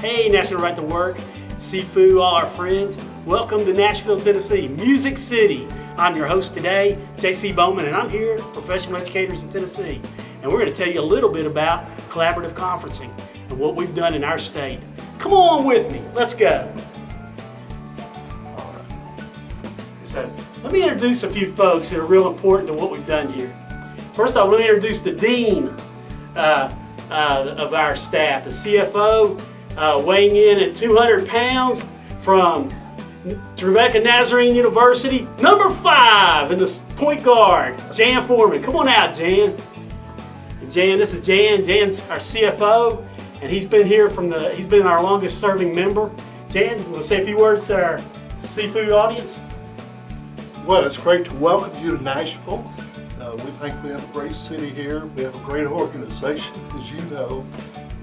Hey, National Right to Work, Seafood, all our friends. Welcome to Nashville, Tennessee, Music City. I'm your host today, J.C. Bowman, and I'm here, Professional Educators in Tennessee. And we're going to tell you a little bit about collaborative conferencing and what we've done in our state. Come on with me, let's go. All right. So, let me introduce a few folks that are real important to what we've done here. First off, let me introduce the Dean of our staff, the CFO, weighing in at 200 pounds from Rebecca Nazarene University, number 5 in the point guard, Jan Foreman. Come on out, Jan. And Jan, this is Jan. Jan's our CFO, and he's been here he's been our longest serving member. Jan, you want to say a few words to our Seafood audience? Well, it's great to welcome you to Nashville. We think we have a great city here. We have a great organization, as you know.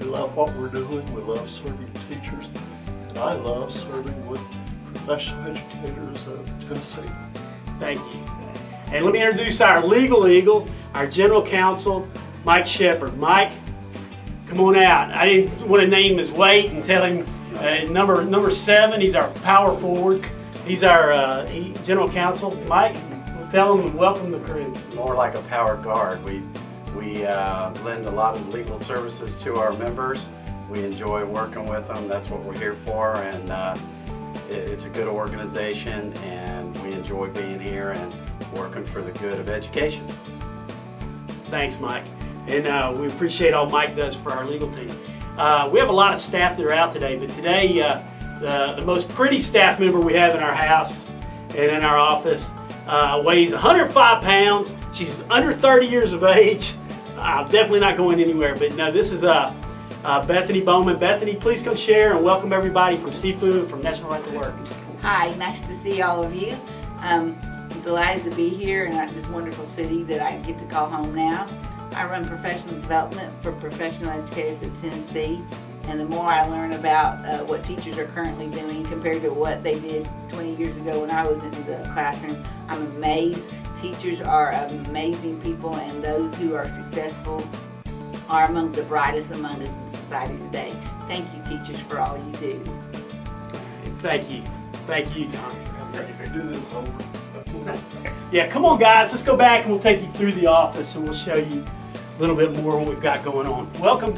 We love what we're doing. We love serving teachers. And I love serving with professional educators of Tennessee. Thank you. And let me introduce our legal eagle, our general counsel, Mike Shepard. Mike, come on out. I didn't want to name his weight and tell him number 7. He's our power forward. He's our general counsel. Mike, tell him and welcome the crew. More like a power guard. We lend a lot of legal services to our members. We enjoy working with them. That's what we're here for, and it's a good organization, and we enjoy being here and working for the good of education. Thanks, Mike. And we appreciate all Mike does for our legal team. We have a lot of staff that are out today, but today the most pretty staff member we have in our house and in our office weighs 105 pounds. She's under 30 years of age. Definitely not going anywhere, but no, this is Bethany Bowman. Bethany, please come share and welcome everybody from Seafood, from National Right to Work. Hi, nice to see all of you. I'm delighted to be here in this wonderful city that I get to call home now. I run professional development for professional educators in Tennessee, and the more I learn about what teachers are currently doing compared to what they did 20 years ago when I was in the classroom, I'm amazed. Teachers are amazing people, and those who are successful are among the brightest among us in society today. Thank you, teachers, for all you do. Thank you. Thank you, Don. Do this over. Yeah, come on, guys. Let's go back and we'll take you through the office and we'll show you a little bit more what we've got going on. Welcome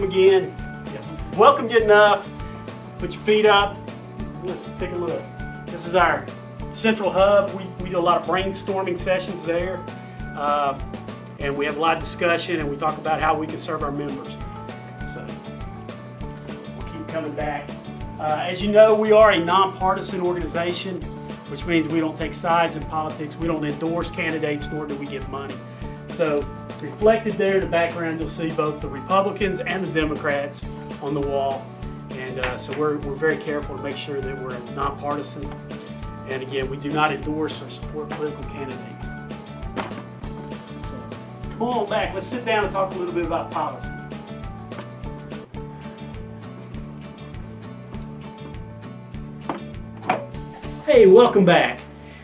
again. Welcome you enough. Put your feet up. Let's take a look. This is our central hub. We do a lot of brainstorming sessions there. And we have a lot of discussion, and we talk about how we can serve our members. So we'll keep coming back. As you know, we are a nonpartisan organization, which means we don't take sides in politics. We don't endorse candidates, nor do we give money. So reflected there in the background, you'll see both the Republicans and the Democrats on the wall. And so we're very careful to make sure that we're nonpartisan. And again, we do not endorse or support political candidates. Come on back. Let's sit down and talk a little bit about policy. Hey, welcome back.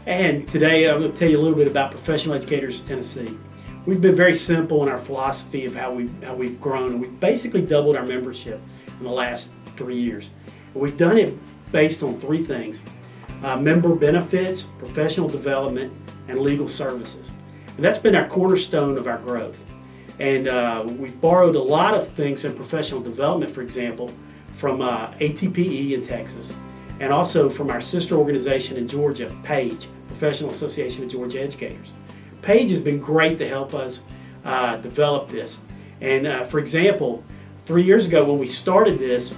And today I'm going to tell you a little bit about Professional Educators of Tennessee. We've been very simple in our philosophy of how we've grown, and we've basically doubled our membership in the last 3 years. And we've done it based on 3 things: member benefits, professional development, and legal services. And that's been our cornerstone of our growth. And we've borrowed a lot of things in professional development, for example, from ATPE in Texas, and also from our sister organization in Georgia, PAGE, Professional Association of Georgia Educators. PAGE has been great to help us develop this. And for example, 3 years ago when we started this,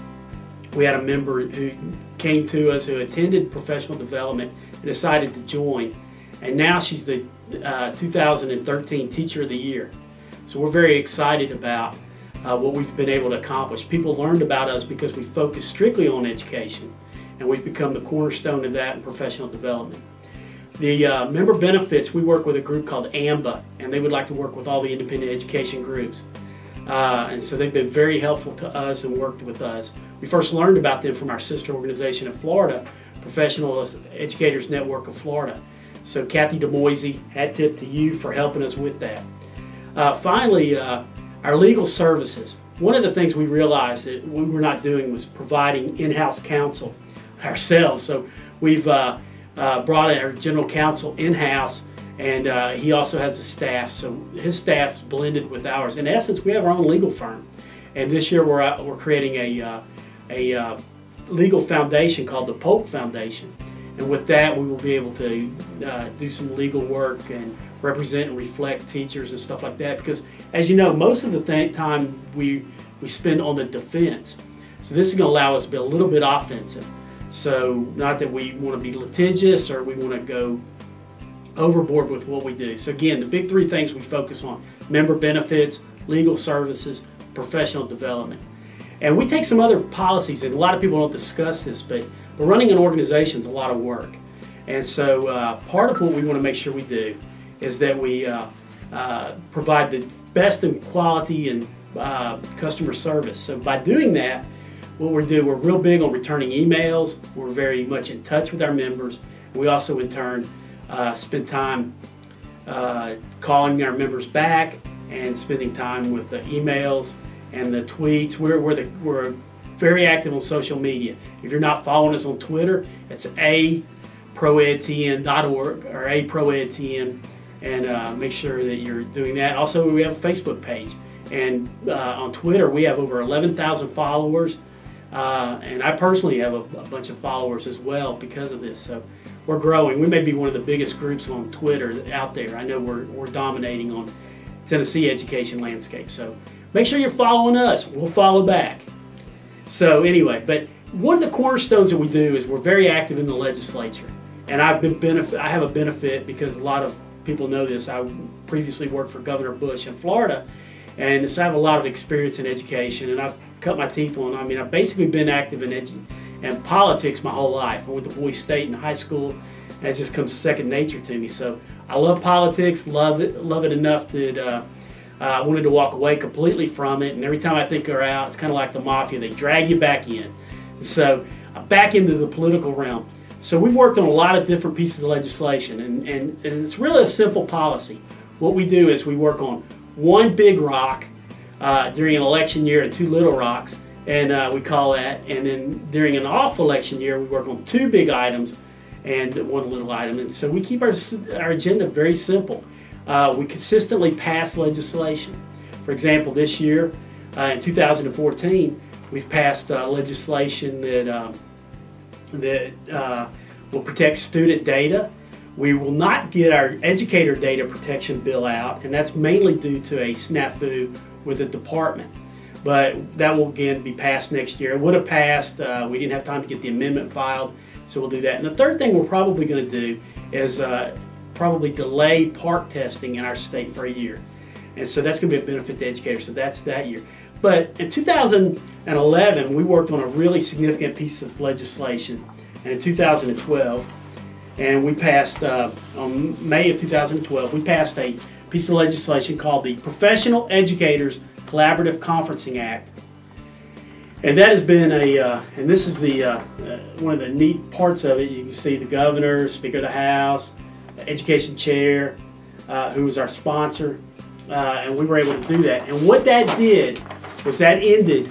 we had a member who came to us who attended professional development and decided to join. And now she's the 2013 Teacher of the Year. So we're very excited about what we've been able to accomplish. People learned about us because we focus strictly on education, and we've become the cornerstone of that in professional development. The member benefits, we work with a group called AMBA, and they would like to work with all the independent education groups. And so they've been very helpful to us and worked with us. We first learned about them from our sister organization in Florida, Professional Educators Network of Florida. So Kathy DeMoisey, hat tip to you for helping us with that. Finally, our legal services. one of the things we realized that we were not doing was providing in-house counsel ourselves. So we've brought our general counsel in-house, and he also has a staff. So his staff's blended with ours. In essence, we have our own legal firm, and this year we're creating a legal foundation called the Pope Foundation. And with that, we will be able to do some legal work and represent and reflect teachers and stuff like that. Because, as you know, most of the time we spend on the defense. So this is going to allow us to be a little bit offensive. So not that we want to be litigious or we want to go overboard with what we do. So again, the big three things we focus on: member benefits, legal services, professional development. And we take some other policies, and a lot of people don't discuss this, but running an organization is a lot of work. And so part of what we want to make sure we do is that we provide the best in quality and customer service. So by doing that, what we're real big on returning emails. We're very much in touch with our members. We also, in turn, spend time calling our members back and spending time with the emails and the tweets. We're very active on social media. If you're not following us on Twitter, it's aproedtn.org or aproedtn, and make sure that you're doing that. Also, we have a Facebook page, and on Twitter we have over 11,000 followers, and I personally have a bunch of followers as well because of this. So we're growing. We may be one of the biggest groups on Twitter out there. I know we're dominating on Tennessee education landscape. So make sure you're following us. We'll follow back. So anyway, but one of the cornerstones that we do is we're very active in the legislature. And I have a benefit because a lot of people know this. I previously worked for Governor Bush in Florida, and so I have a lot of experience in education, and I've cut my teeth on. I've basically been active in politics my whole life. I went to Boise State in high school, and it's just come second nature to me. So I love politics, love it enough that I wanted to walk away completely from it. And every time I think they're out, it's kind of like the mafia. They drag you back in. And so back into the political realm. So we've worked on a lot of different pieces of legislation, and it's really a simple policy. What we do is we work on one big rock during an election year and two little rocks, and we call that. And then during an off election year, we work on two big items and one little item. And so we keep our agenda very simple. We consistently pass legislation. For example, this year, in 2014, we've passed legislation that will protect student data. We will not get our educator data protection bill out, and that's mainly due to a snafu with the department. But that will again be passed next year. It would have passed. We didn't have time to get the amendment filed, so we'll do that. And the third thing we're probably going to do is probably delay park testing in our state for a year. And so that's going to be a benefit to educators. So that's that year. But in 2011, we worked on a really significant piece of legislation. And in 2012, and we passed, on May of 2012, we passed a piece of legislation called the Professional Educators Collaborative Conferencing Act. And that has been and this is one of the neat parts of it. You can see the governor, Speaker of the House, Education Chair, who was our sponsor, and we were able to do that. And what that did was that ended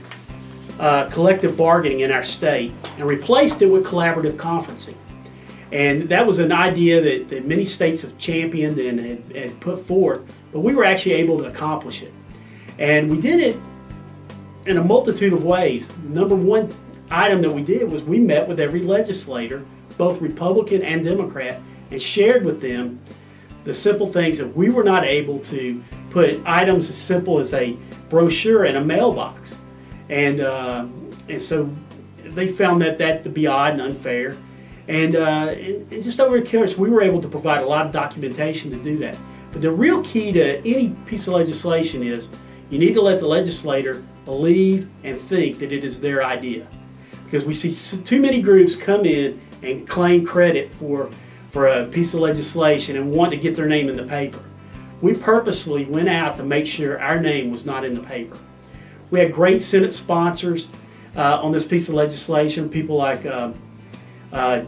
collective bargaining in our state and replaced it with collaborative conferencing. And that was an idea that many states have championed and had put forth, but we were actually able to accomplish it. And we did it in a multitude of ways. Number one item that we did was we met with every legislator, both Republican and Democrat, and shared with them the simple things that we were not able to put items as simple as a brochure in a mailbox. And so they found that to be odd and unfair. And just over the course, we were able to provide a lot of documentation to do that. But the real key to any piece of legislation is you need to let the legislator believe and think that it is their idea. Because we see too many groups come in and claim credit for a piece of legislation and want to get their name in the paper. We purposely went out to make sure our name was not in the paper. We had great Senate sponsors on this piece of legislation, people like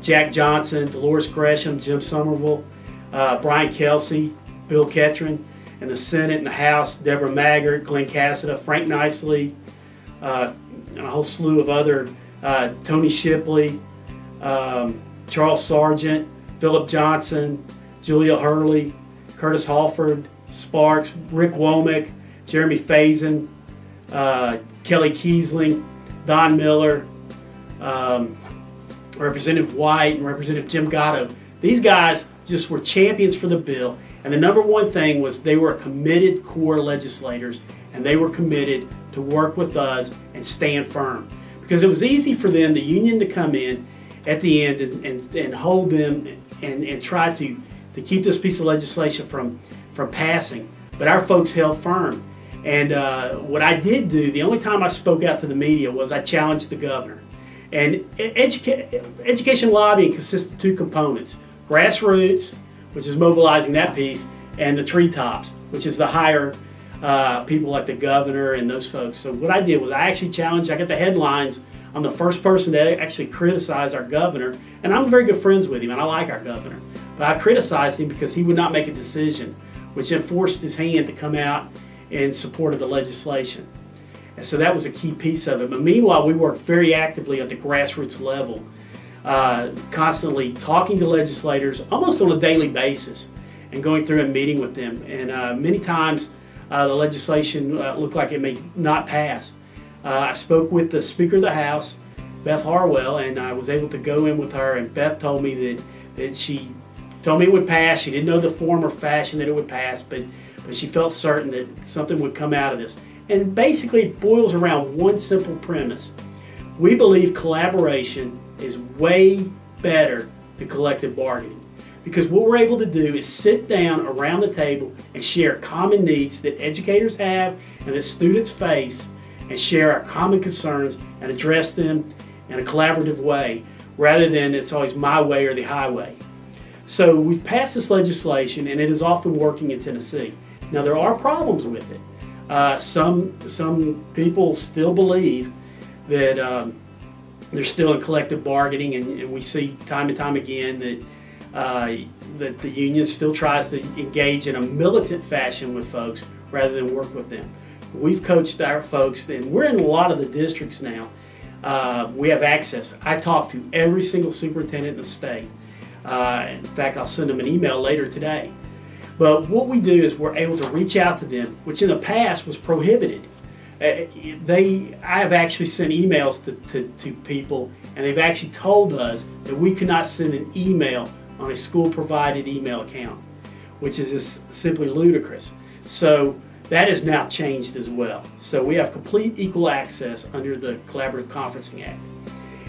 Jack Johnson, Dolores Gresham, Jim Somerville, Brian Kelsey, Bill Ketron, in the Senate and the House, Deborah Maggart, Glenn Cassida, Frank Nicely, and a whole slew of other, Tony Shipley, Charles Sargent, Philip Johnson, Julia Hurley, Curtis Halford, Sparks, Rick Womack, Jeremy Faison, Kelly Kiesling, Don Miller, Representative White, and Representative Jim Gatto. These guys just were champions for the bill, and the number one thing was they were committed core legislators, and they were committed to work with us and stand firm. Because it was easy for them, the union, to come in at the end and hold them and try to keep this piece of legislation from passing. But our folks held firm. And what I did do, the only time I spoke out to the media, was I challenged the governor. And education lobbying consists of two components: grassroots, which is mobilizing that piece, and the treetops, which is the higher people like the governor and those folks. So what I did was I actually challenged, I got the headlines. I'm the first person to actually criticize our governor, and I'm very good friends with him, and I like our governor. But I criticized him because he would not make a decision, which then forced his hand to come out in support of the legislation. And so that was a key piece of it. But meanwhile, we worked very actively at the grassroots level, constantly talking to legislators almost on a daily basis and going through and meeting with them. And many times the legislation looked like it may not pass. I spoke with the Speaker of the House, Beth Harwell, and I was able to go in with her, and Beth told me that she told me it would pass. She didn't know the form or fashion that it would pass, but she felt certain that something would come out of this. And basically it boils around one simple premise. We believe collaboration is way better than collective bargaining, because what we're able to do is sit down around the table and share common needs that educators have and that students face, and share our common concerns and address them in a collaborative way, rather than it's always my way or the highway. So we've passed this legislation, and it is often working in Tennessee. Now there are problems with it. Some people still believe that they're still in collective bargaining, and we see time and time again that the union still tries to engage in a militant fashion with folks rather than work with them. We've coached our folks, and we're in a lot of the districts now. We have access. I talk to every single superintendent in the state. In fact, I'll send them an email later today. But what we do is we're able to reach out to them, which in the past was prohibited. I have actually sent emails to people, and they've actually told us that we could not send an email on a school-provided email account, which is just simply ludicrous. So that has now changed as well. So we have complete equal access under the Collaborative Conferencing Act.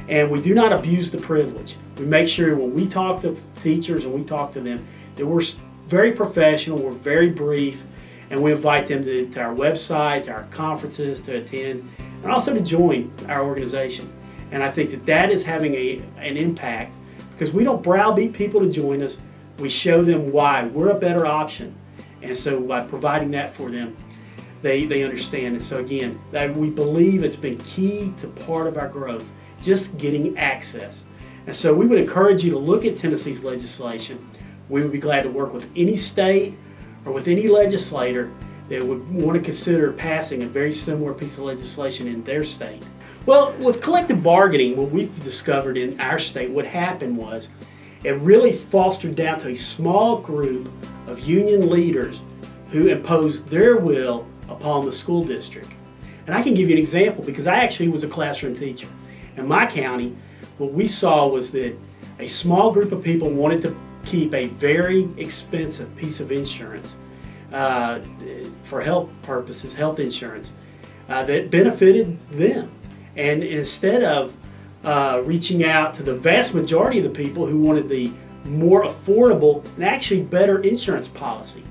And we do not abuse the privilege. We make sure when we talk to teachers and we talk to them that we're very professional, we're very brief, and we invite them to our website, to our conferences, to attend, and also to join our organization. And I think that is having an impact, because we don't browbeat people to join us. We show them why we're a better option. And so by providing that for them, they understand. And so again, we believe it's been key to part of our growth, just getting access. And so we would encourage you to look at Tennessee's legislation. We would be glad to work with any state or with any legislator that would want to consider passing a very similar piece of legislation in their state. Well, with collective bargaining, what we've discovered in our state, what happened was it really fostered down to a small group of union leaders who imposed their will upon the school district. And I can give you an example, because I actually was a classroom teacher. In my county, what we saw was that a small group of people wanted to keep a very expensive piece of insurance for health purposes, health insurance, that benefited them. And instead of reaching out to the vast majority of the people who wanted the more affordable and actually better insurance policy,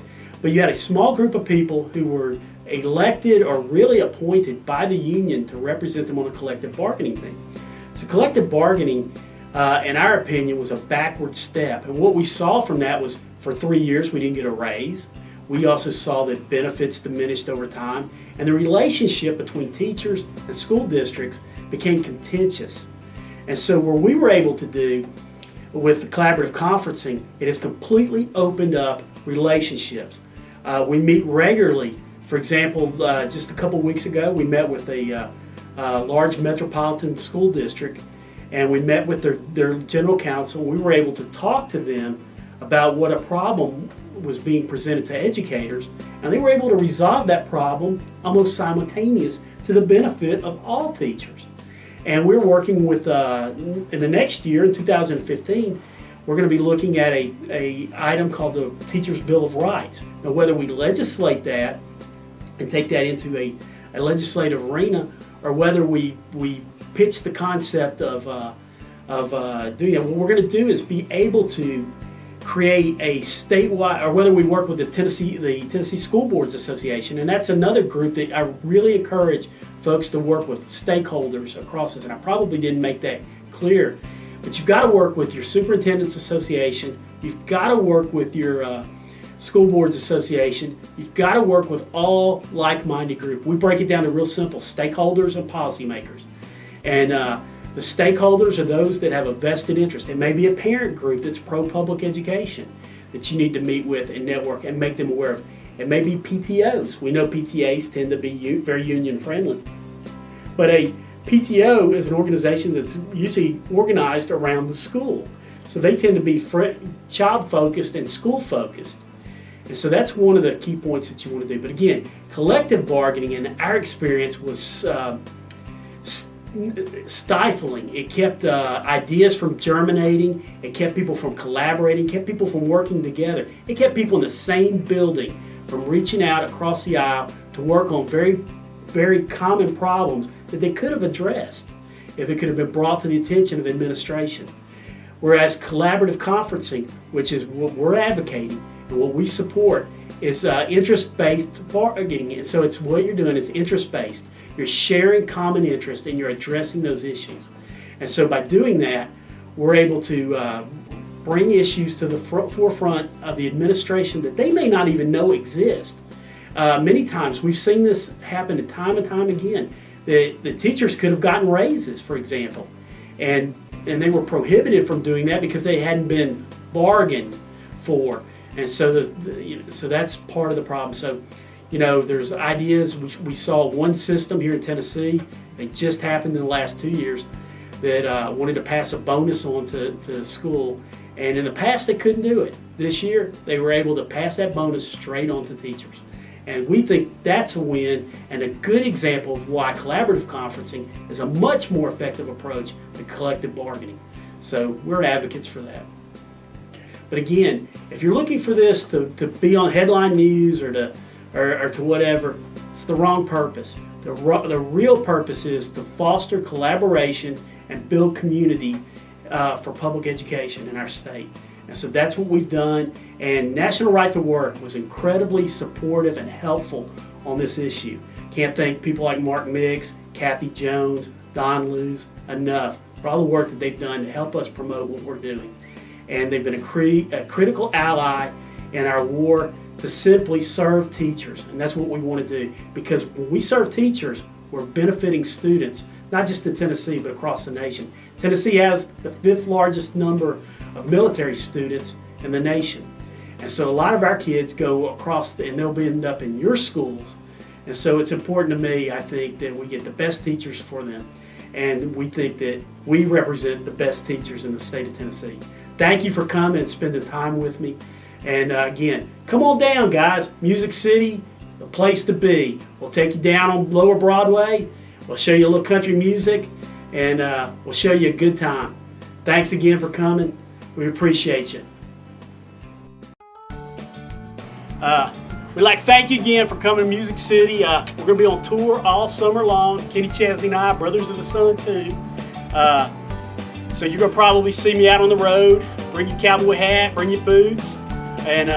but you had a small group of people who were elected or really appointed by the union to represent them on a collective bargaining thing. So collective bargaining, in our opinion, was a backward step. And what we saw from that was, for 3 years, we didn't get a raise. We also saw that benefits diminished over time, and the relationship between teachers and school districts became contentious. And so what we were able to do with the collaborative conferencing, it has completely opened up relationships. We meet regularly. For example, just a couple weeks ago, we met with a large metropolitan school district, and we met with their general counsel. We were able to talk to them about what a problem was being presented to educators, and they were able to resolve that problem almost simultaneous to the benefit of all teachers. And we're working with, in the next year, in 2015, we're going to be looking at a item called the Teacher's Bill of Rights. Now, whether we legislate that and take that into a legislative arena, or whether we pitch the concept of doing it, what we're going to do is be able to create a statewide, or whether we work with the Tennessee School Boards Association, and that's another group that I really encourage folks to work with stakeholders across this, and I probably didn't make that clear, but you've got to work with your Superintendent's Association, you've got to work with your School Boards Association, you've got to work with all like-minded groups. We break it down to real simple: stakeholders and policymakers. And the stakeholders are those that have a vested interest. It may be a parent group that's pro-public education that you need to meet with and network and make them aware of. It may be PTOs. We know PTAs tend to be very union friendly. But a PTO is an organization that's usually organized around the school. So they tend to be child-focused and school-focused. And so that's one of the key points that you want to do. But again, collective bargaining in our experience was stifling. It kept ideas from germinating. It kept people from collaborating. Kept people from working together. It kept people in the same building from reaching out across the aisle to work on very, very common problems that they could have addressed if it could have been brought to the attention of administration. Whereas collaborative conferencing, which is what we're advocating and what we support, is interest-based bargaining. And so it's what you're doing is interest-based. You're sharing common interest and you're addressing those issues. And so by doing that, we're able to bring issues to the forefront of the administration that they may not even know exist. Many times we've seen this happen time and time again. The teachers could have gotten raises, for example, and they were prohibited from doing that because they hadn't been bargained for. And so so that's part of the problem. So, there's ideas. We saw one system here in Tennessee. It just happened in the last 2 years that wanted to pass a bonus on to school. And in the past, they couldn't do it. This year, they were able to pass that bonus straight on to teachers. And we think that's a win and a good example of why collaborative conferencing is a much more effective approach than collective bargaining. So we're advocates for that. But again, if you're looking for this to be on headline news or to whatever, it's the wrong purpose. The real purpose is to foster collaboration and build community for public education in our state. And so that's what we've done. And National Right to Work was incredibly supportive and helpful on this issue. Can't thank people like Mark Miggs, Kathy Jones, Don Luz enough for all the work that they've done to help us promote what we're doing. And they've been a critical ally in our war to simply serve teachers. And that's what we want to do. Because when we serve teachers, we're benefiting students, not just in Tennessee, but across the nation. Tennessee has the 5th largest number of military students in the nation. And so a lot of our kids go across, and they'll end up in your schools. And so it's important to me, I think, that we get the best teachers for them. And we think that we represent the best teachers in the state of Tennessee. Thank you for coming and spending time with me. And again, come on down, guys. Music City, the place to be. We'll take you down on Lower Broadway. We'll show you a little country music, and we'll show you a good time. Thanks again for coming. We appreciate you. We'd like to thank you again for coming to Music City. We're going to be on tour all summer long. Kenny Chesney and I, Brothers of the Sun too. So you're going to probably see me out on the road. Bring your cowboy hat, bring your boots. And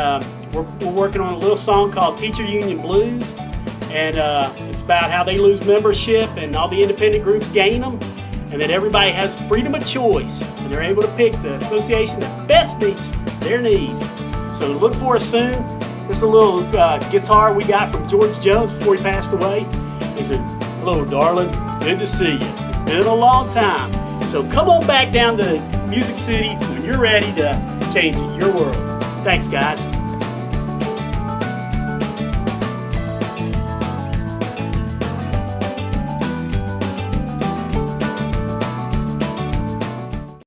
we're working on a little song called Teacher Union Blues. And it's about how they lose membership and all the independent groups gain them. And that everybody has freedom of choice. And they're able to pick the association that best meets their needs. So look for us soon. This is a little guitar we got from George Jones before he passed away. He said, "Hello, darling. Good to see you. It's been a long time." So come on back down to Music City when you're ready to change your world. Thanks, guys.